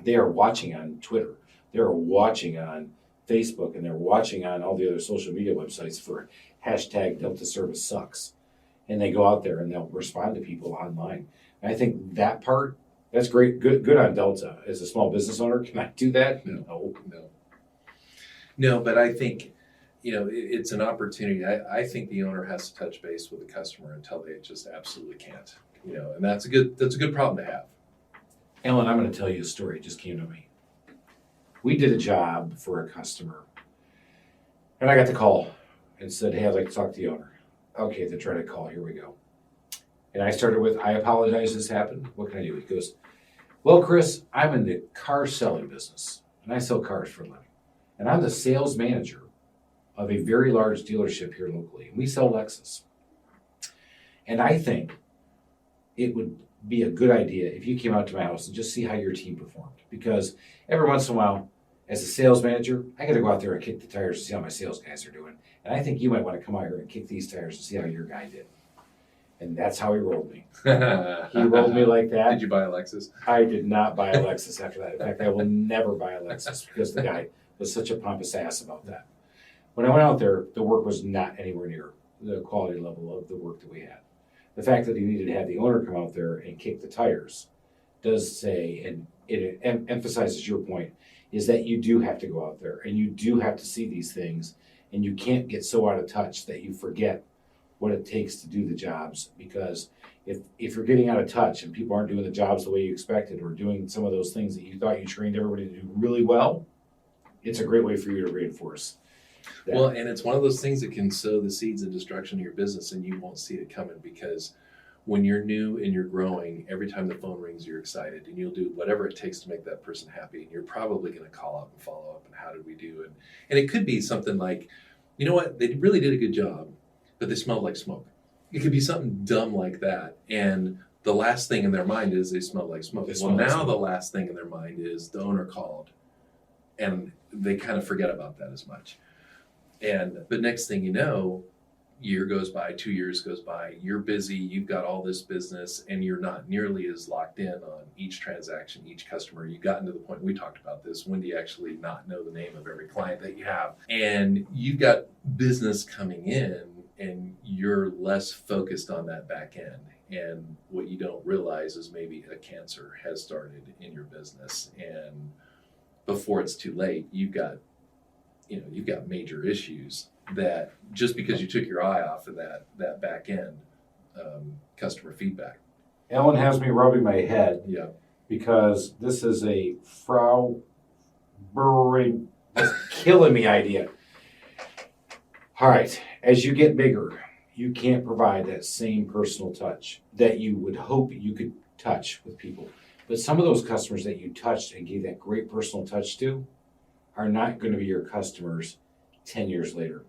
They are watching on Twitter, they're watching on Facebook, and they're watching on all the other social media websites for hashtag Delta service sucks. And they go out there and they'll respond to people online. And I think that part, that's great. Good on Delta. As a small business owner, can I do that? No, but I think, it's an opportunity. I think the owner has to touch base with the customer until they just absolutely can't, and that's a good problem to have. Ellen, I'm going to tell you a story. It just came to me. We did a job for a customer, and I got the call and said, hey, I'd like to talk to the owner. Okay, they tried to call. Here we go. And I started with, I apologize this happened. What can I do? He goes, well, Chris, I'm in the car selling business, and I sell cars for a living. And I'm the sales manager of a very large dealership here locally. And we sell Lexus. And I think it would be a good idea if you came out to my house and just see how your team performed. Because every once in a while, as a sales manager, I got to go out there and kick the tires to see how my sales guys are doing. And I think you might want to come out here and kick these tires and see how your guy did. And that's how he rolled me. He rolled me like that. Did you buy a Lexus? I did not buy a Lexus after that. In fact, I will never buy a Lexus because the guy was such a pompous ass about that. When I went out there, the work was not anywhere near the quality level of the work that we had. The fact that he needed to have the owner come out there and kick the tires does say, and it emphasizes your point, is that you do have to go out there and you do have to see these things, and you can't get so out of touch that you forget what it takes to do the jobs. Because if you're getting out of touch and people aren't doing the jobs the way you expected, or doing some of those things that you thought you trained everybody to do really well, it's a great way for you to reinforce that. Well, and it's one of those things that can sow the seeds of destruction in your business, and you won't see it coming, because when you're new and you're growing, every time the phone rings, you're excited, and you'll do whatever it takes to make that person happy. And you're probably going to call up and follow up, and how did we do? And it could be something like, you know what, they really did a good job, but they smelled like smoke. It could be something dumb like that. And the last thing in their mind is they smelled like smoke. Well, now the last thing in their mind is the owner called, and they kind of forget about that as much. But next thing you know, year goes by, 2 years goes by, you're busy, you've got all this business, and you're not nearly as locked in on each transaction, each customer. You've gotten to the point, we talked about this, when do you actually not know the name of every client that you have? And you've got business coming in, and you're less focused on that back end. And what you don't realize is maybe a cancer has started in your business. And before it's too late, you've got major issues that just because you took your eye off of that back end customer feedback. Ellen has me rubbing my head. Yeah. Because this is a Frau Brewing, that's killing me idea. All right, as you get bigger, you can't provide that same personal touch that you would hope you could touch with people. But some of those customers that you touched and gave that great personal touch to are not going to be your customers 10 years later.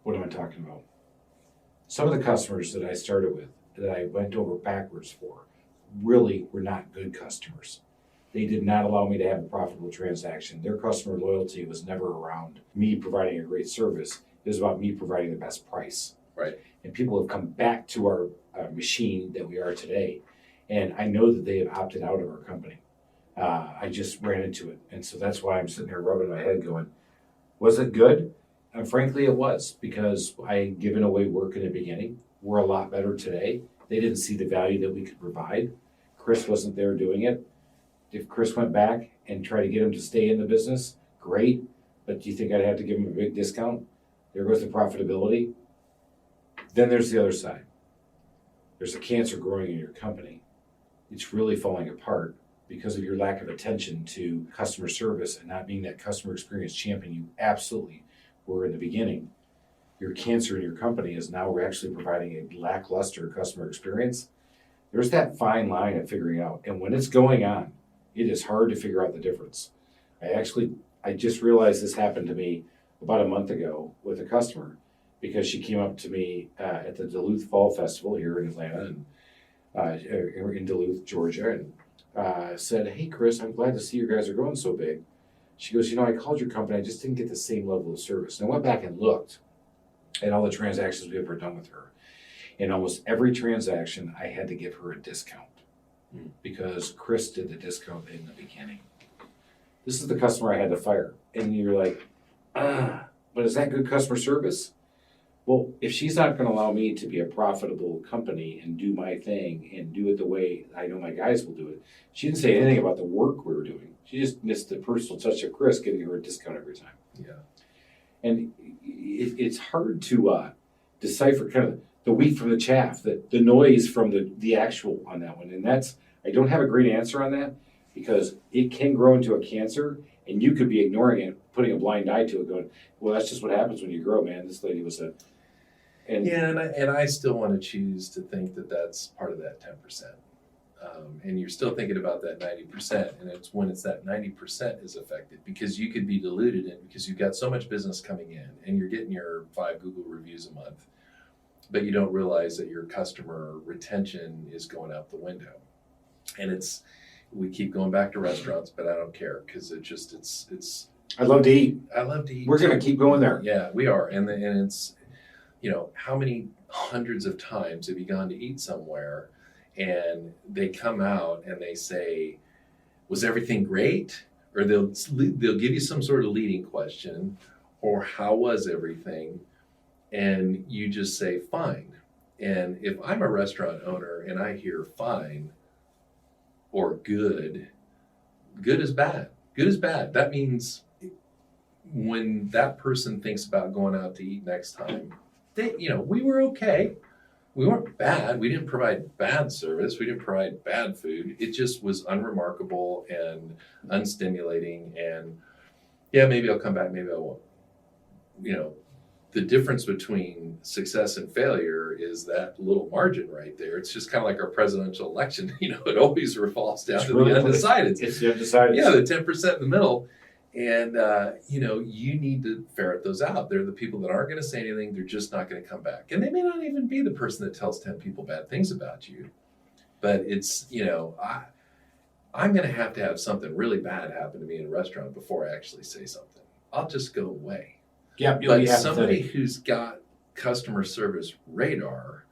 What am I talking about? Some of the customers that I started with, that I went over backwards for, really were not good customers. They did not allow me to have a profitable transaction. Their customer loyalty was never around me providing a great service. It was about me providing the best price. Right. And people have come back to our machine that we are today. And I know that they have opted out of our company. I just ran into it. And so that's why I'm sitting here rubbing my head going, was it good? And frankly, it was, because I had given away work in the beginning. We're a lot better today. They didn't see the value that we could provide. Chris wasn't there doing it. If Chris went back and tried to get him to stay in the business, great. But do you think I'd have to give him a big discount? There goes the profitability. Then there's the other side. There's a cancer growing in your company. It's really falling apart because of your lack of attention to customer service and not being that customer experience champion you absolutely were in the beginning. Your cancer in your company is now we're actually providing a lackluster customer experience. There's that fine line of figuring out. And when it's going on, it is hard to figure out the difference. I just realized this happened to me about a month ago with a customer, because she came up to me at the Duluth Fall Festival here in Atlanta, and in Duluth, Georgia, and said, "Hey, Chris, I'm glad to see you guys are growing so big. She goes, I called your company. I just didn't get the same level of service. And I went back and looked at all the transactions we've ever done with her. In almost every transaction, I had to give her a discount because Chris did the discount in the beginning. This is the customer I had to fire. And you're like, but is that good customer service? Well, if she's not going to allow me to be a profitable company and do my thing and do it the way I know my guys will do it, she didn't say anything about the work we were doing. She just missed the personal touch of Chris giving her a discount every time. Yeah. And it's hard to decipher kind of the wheat from the chaff, the noise from the actual on that one. And I don't have a great answer on that because it can grow into a cancer and you could be ignoring it, putting a blind eye to it going, well, that's just what happens when you grow, man. This lady was and I still want to choose to think that that's part of that 10%. And you're still thinking about that 90%, and it's when it's that 90% is affected because you could be diluted in because you've got so much business coming in and you're getting your 5 Google reviews a month, but you don't realize that your customer retention is going out the window. And we keep going back to restaurants, but I don't care because it's. I love to eat. I love to eat. We're going to keep going there. Yeah, we are, and it's, how many hundreds of times have you gone to eat somewhere? And they come out and they say, was everything great? Or they'll give you some sort of leading question, or how was everything? And you just say, fine. And if I'm a restaurant owner and I hear fine or good is bad. Good is bad. That means when that person thinks about going out to eat next time, we were okay. We weren't bad. We didn't provide bad service. We didn't provide bad food. It just was unremarkable and unstimulating. And yeah, maybe I'll come back. Maybe I won't. The difference between success and failure is that little margin right there. It's just kind of like our presidential election. It always revolves down to the undecided. It's the undecided. Yeah, the 10% in the middle. And, you need to ferret those out. They're the people that aren't going to say anything. They're just not going to come back. And they may not even be the person that tells 10 people bad things about you. But it's, I'm going to have something really bad happen to me in a restaurant before I actually say something. I'll just go away. Yeah, but somebody who's got customer service radar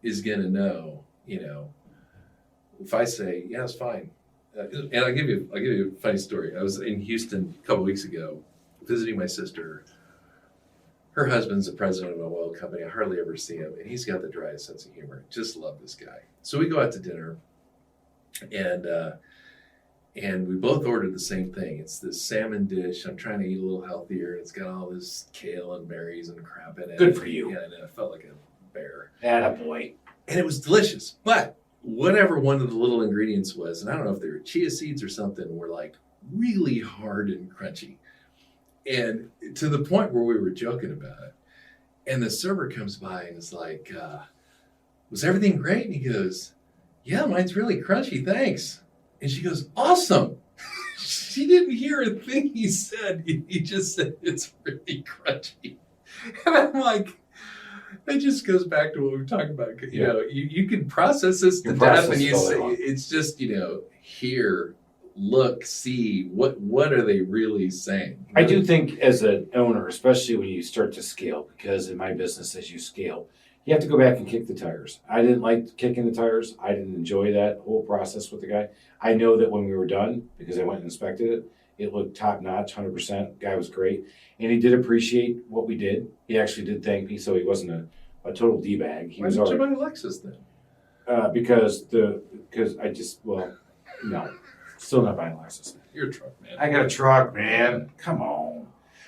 is going to know, if I say, yeah, it's fine. And I'll give you a funny story. I was in Houston a couple weeks ago visiting my sister. Her husband's the president of an oil company. I hardly ever see him, and he's got the driest sense of humor. Just love this guy. So we go out to dinner, and we both ordered the same thing. It's this salmon dish. I'm trying to eat a little healthier. It's got all this kale and berries and crap in it. Good for you. Yeah, I know. I felt like a bear. Attaboy. And it was delicious, but whatever one of the little ingredients was, and I don't know if they were chia seeds or something, were like really hard and crunchy. And to the point where we were joking about it. And the server comes by and is like, was everything great? And he goes, yeah, mine's really crunchy, thanks. And she goes, awesome. She didn't hear a thing he said. He just said, it's really crunchy. And I'm like, that just goes back to what we were talking about. You can process this to death, and you say it's just hear, look, see what are they really saying. I do think as an owner, especially when you start to scale, because in my business as you scale, you have to go back and kick the tires. I didn't like kicking the tires. I didn't enjoy that whole process with the guy. I know that when we were done, because I went and inspected it, it looked top notch, 100%. Guy was great. And he did appreciate what we did. He actually did thank me, so he wasn't a total D-bag. Why didn't you buy a Lexus then? Because no. Still not buying a Lexus. You're a truck man. I got a truck, man. Come on.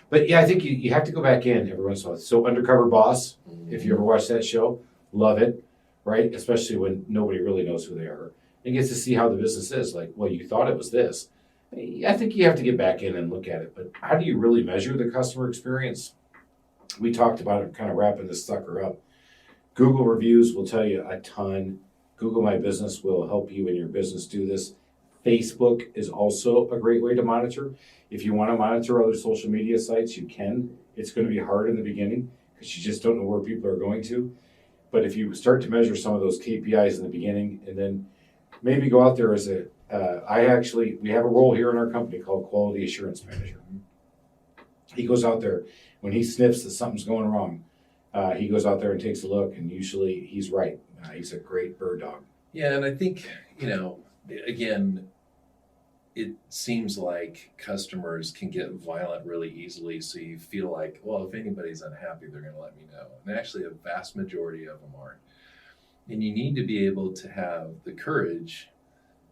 But yeah, I think you have to go back in every once in a while. So Undercover Boss, if you ever watch that show, love it, right? Especially when nobody really knows who they are. And gets to see how the business is. Like, well, you thought it was this. I think you have to get back in and look at it. But how do you really measure the customer experience? We talked about it, kind of wrapping this sucker up. Google reviews will tell you a ton. Google My Business will help you in your business do this. Facebook is also a great way to monitor. If you want to monitor other social media sites, you can. It's going to be hard in the beginning because you just don't know where people are going to. But if you start to measure some of those KPIs in the beginning and then maybe go out there as we have a role here in our company called Quality Assurance Manager. He goes out there, when he sniffs that something's going wrong, he goes out there and takes a look, and usually he's right. He's a great bird dog. Yeah, and I think, again, it seems like customers can get violent really easily, so you feel like, well, if anybody's unhappy, they're going to let me know. And actually, a vast majority of them aren't. And you need to be able to have the courage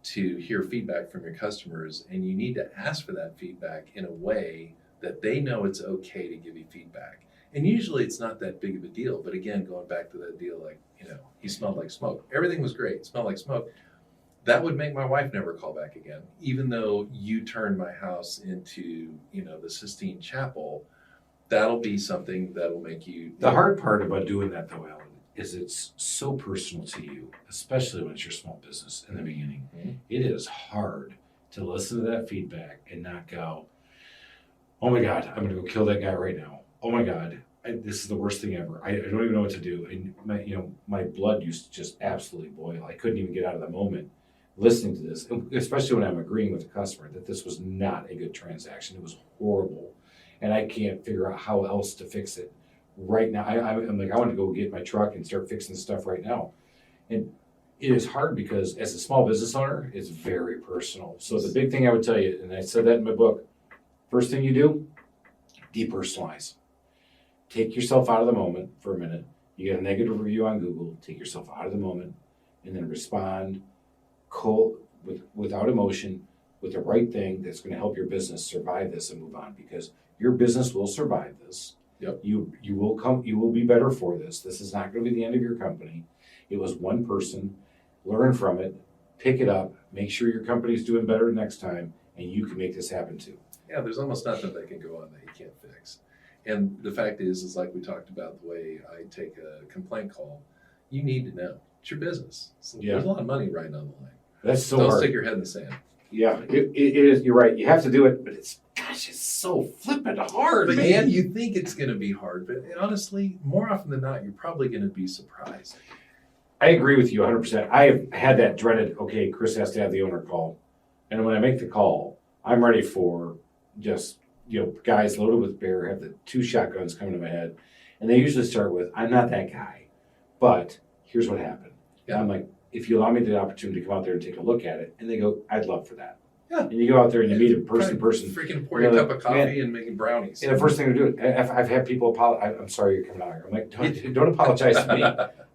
to hear feedback from your customers, and you need to ask for that feedback in a way that they know it's okay to give you feedback. And usually it's not that big of a deal, but again, going back to that deal, like, he smelled like smoke. Everything was great, it smelled like smoke. That would make my wife never call back again, even though you turned my house into, the Sistine Chapel. That'll be something that'll make you. The hard part about doing that, though, Alan, is it's so personal to you, especially when it's your small business in the beginning. Mm-hmm. It is hard to listen to that feedback and not go, oh my God, I'm going to go kill that guy right now. Oh my God, this is the worst thing ever. I don't even know what to do. And my blood used to just absolutely boil. I couldn't even get out of the moment listening to this, especially when I'm agreeing with the customer that this was not a good transaction. It was horrible. And I can't figure out how else to fix it right now. I'm like, I want to go get my truck and start fixing this stuff right now. And it is hard because as a small business owner, it's very personal. So the big thing I would tell you, and I said that in my book, first thing you do, depersonalize. Take yourself out of the moment for a minute. You get a negative review on Google, take yourself out of the moment, and then respond cold, without emotion, with the right thing that's going to help your business survive this and move on, because your business will survive this. Yep. You will be better for this. This is not going to be the end of your company. It was one person. Learn from it, pick it up, make sure your company's doing better next time, and you can make this happen too. Yeah, there's almost nothing that can go on that you can't fix. And the fact is like we talked about the way I take a complaint call, you need to know. It's your business. So There's a lot of money riding on the line. That's so Don't hard. stick your head in the sand. Yeah, it is. You're right. You have to do it, but it's so flippin' hard, But man. you think it's going to be hard, but honestly, more often than not, you're probably going to be surprised. I agree with you 100%. I have had that dreaded, okay, Chris has to have the owner call. And when I make the call, I'm ready for just, guys loaded with beer, have the 2 shotguns coming to my head. And they usually start with, I'm not that guy, but here's what happened. Yeah. And I'm like, if you allow me the opportunity to come out there and take a look at it, and they go, I'd love for that. Yeah. And you go out there and you meet a person. Freaking pour you a cup of coffee and making brownies. And the first thing to do, I've had people apologize. I'm sorry you're coming out here. I'm like, don't apologize to me.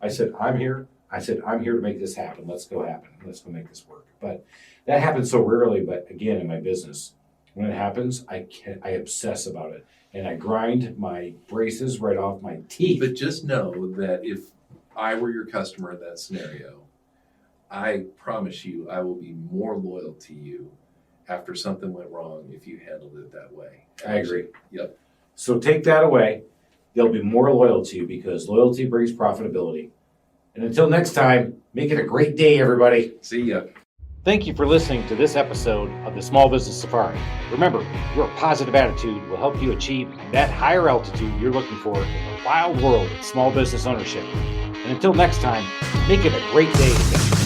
I said, I'm here to make this happen. Let's go make this work. But that happens so rarely. But again, in my business, when it happens, I obsess about it. And I grind my braces right off my teeth. But just know that if I were your customer in that scenario, I promise you I will be more loyal to you after something went wrong if you handled it that way. I agree. Yep. So take that away. They'll be more loyal to you because loyalty brings profitability. And until next time, make it a great day, everybody. See ya. Thank you for listening to this episode of the Small Business Safari. Remember, your positive attitude will help you achieve that higher altitude you're looking for in the wild world of small business ownership. And until next time, make it a great day.